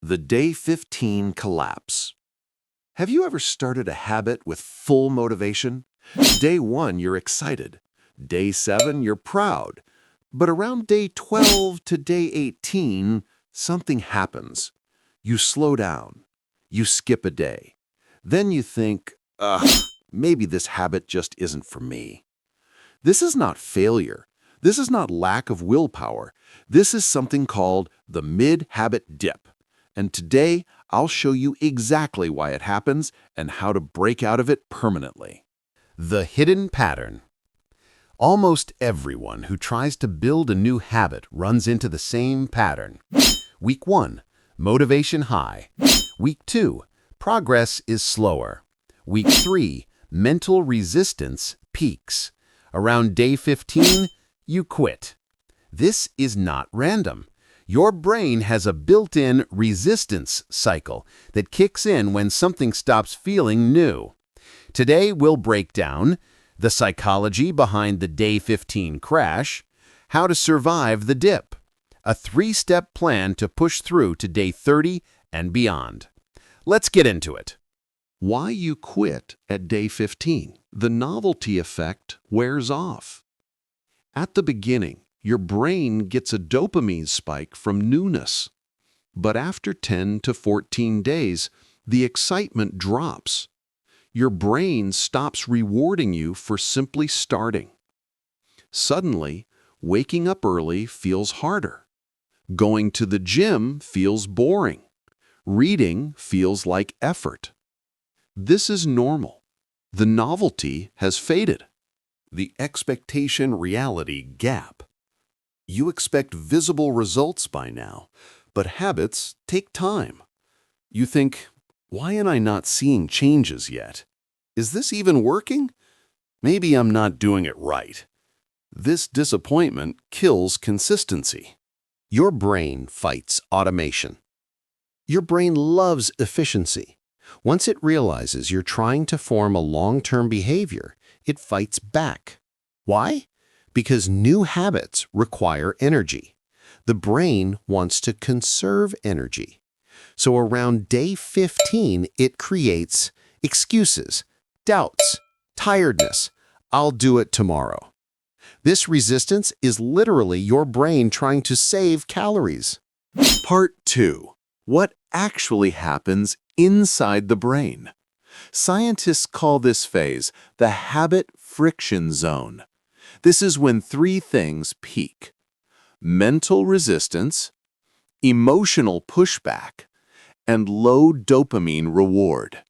The Day 15 Collapse. Have you ever started a habit with full motivation? Day 1, you're excited. Day 7, you're proud. But around day 12 to day 18, something happens. You slow down. You skip a day. Then you think, maybe this habit just isn't for me. This is not failure. This is not lack of willpower. This is something called the mid-habit dip. And today, I'll show you exactly why it happens and how to break out of it permanently. The hidden pattern. Almost everyone who tries to build a new habit runs into the same pattern. Week 1, motivation high. Week 2, progress is slower. Week 3, mental resistance peaks. Around day 15, you quit. This is not random. Your brain has a built-in resistance cycle that kicks in when something stops feeling new. Today, we'll break down the psychology behind the Day 15 crash, how to survive the dip, a 3-step plan to push through to day 30 and beyond. Let's get into it. Why you quit at day 15. The novelty effect wears off. At the beginning, your brain gets a dopamine spike from newness. But after 10 to 14 days, the excitement drops. Your brain stops rewarding you for simply starting. Suddenly, waking up early feels harder. Going to the gym feels boring. Reading feels like effort. This is normal. The novelty has faded. The expectation-reality gap. You expect visible results by now, but habits take time. You think, why am I not seeing changes yet? Is this even working? Maybe I'm not doing it right. This disappointment kills consistency. Your brain fights automation. Your brain loves efficiency. Once it realizes you're trying to form a long-term behavior, it fights back. Why? Because new habits require energy. The brain wants to conserve energy. So around day 15, it creates excuses, doubts, tiredness. I'll do it tomorrow. This resistance is literally your brain trying to save calories. Part 2. What actually happens inside the brain? Scientists call this phase the habit friction zone. This is when 3 things peak: mental resistance, emotional pushback, and low dopamine reward.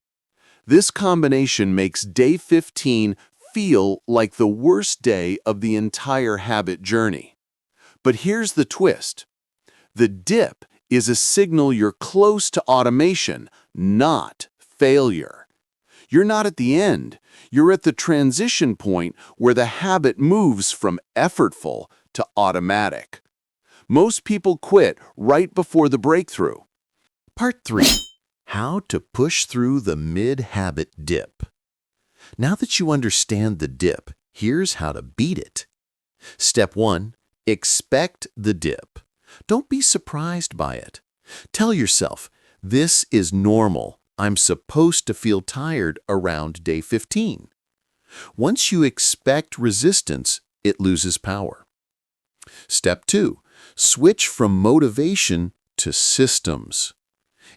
This combination makes day 15 feel like the worst day of the entire habit journey. But here's the twist. The dip is a signal you're close to automation, not failure. You're not at the end. You're at the transition point where the habit moves from effortful to automatic. Most people quit right before the breakthrough. Part 3. How to push through the mid-habit dip. Now that you understand the dip, here's how to beat it. Step 1. Expect the dip. Don't be surprised by it. Tell yourself, this is normal. I'm supposed to feel tired around day 15. Once you expect resistance, it loses power. Step 2. Switch from motivation to systems.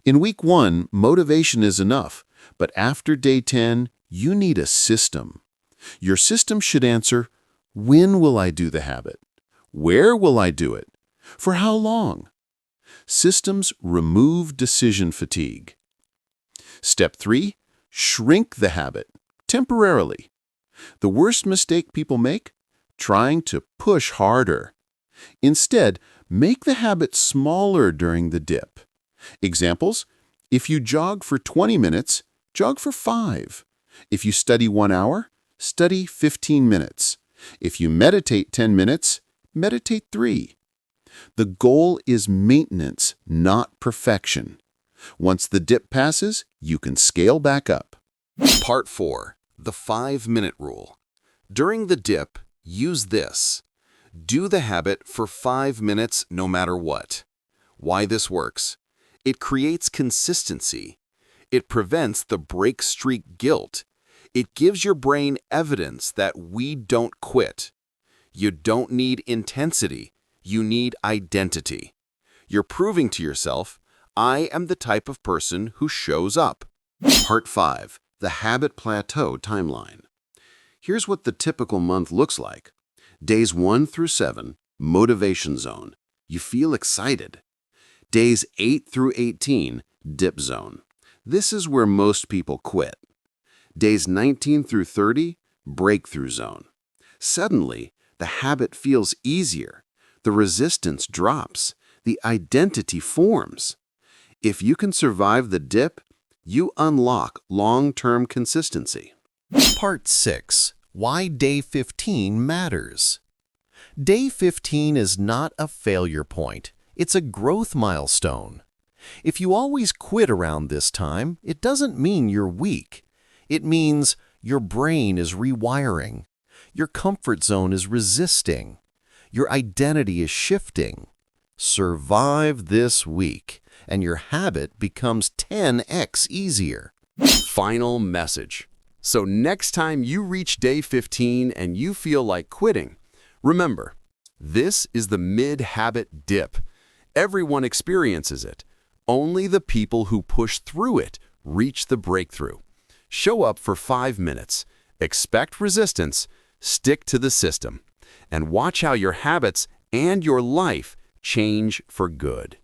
In week 1, motivation is enough, but after day 10, you need a system. Your system should answer, when will I do the habit? Where will I do it? For how long? Systems remove decision fatigue. Step 3. Shrink the habit, temporarily. The worst mistake people make? Trying to push harder. Instead, make the habit smaller during the dip. Examples: if you jog for 20 minutes, jog for 5. If you study 1 hour, study 15 minutes. If you meditate 10 minutes, meditate 3. The goal is maintenance, not perfection. Once the dip passes, you can scale back up. Part 4. The 5-minute rule. During the dip, use this. Do the habit for 5 minutes no matter what. Why this works? It creates consistency. It prevents the break streak guilt. It gives your brain evidence that we don't quit. You don't need intensity. You need identity. You're proving to yourself, I am the type of person who shows up. Part 5. The Habit Plateau Timeline. Here's what the typical month looks like. Days 1 through 7, motivation zone. You feel excited. Days 8 through 18, dip zone. This is where most people quit. Days 19 through 30, breakthrough zone. Suddenly, the habit feels easier. The resistance drops. The identity forms. If you can survive the dip, you unlock long-term consistency. Part 6. Why Day 15 matters. Day 15 is not a failure point. It's a growth milestone. If you always quit around this time, it doesn't mean you're weak. It means your brain is rewiring. Your comfort zone is resisting. Your identity is shifting. Survive this week, and your habit becomes 10x easier. Final message. So next time you reach day 15 and you feel like quitting, remember, this is the mid-habit dip. Everyone experiences it. Only the people who push through it reach the breakthrough. Show up for 5 minutes. Expect resistance. Stick to the system. And watch how your habits and your life change for good.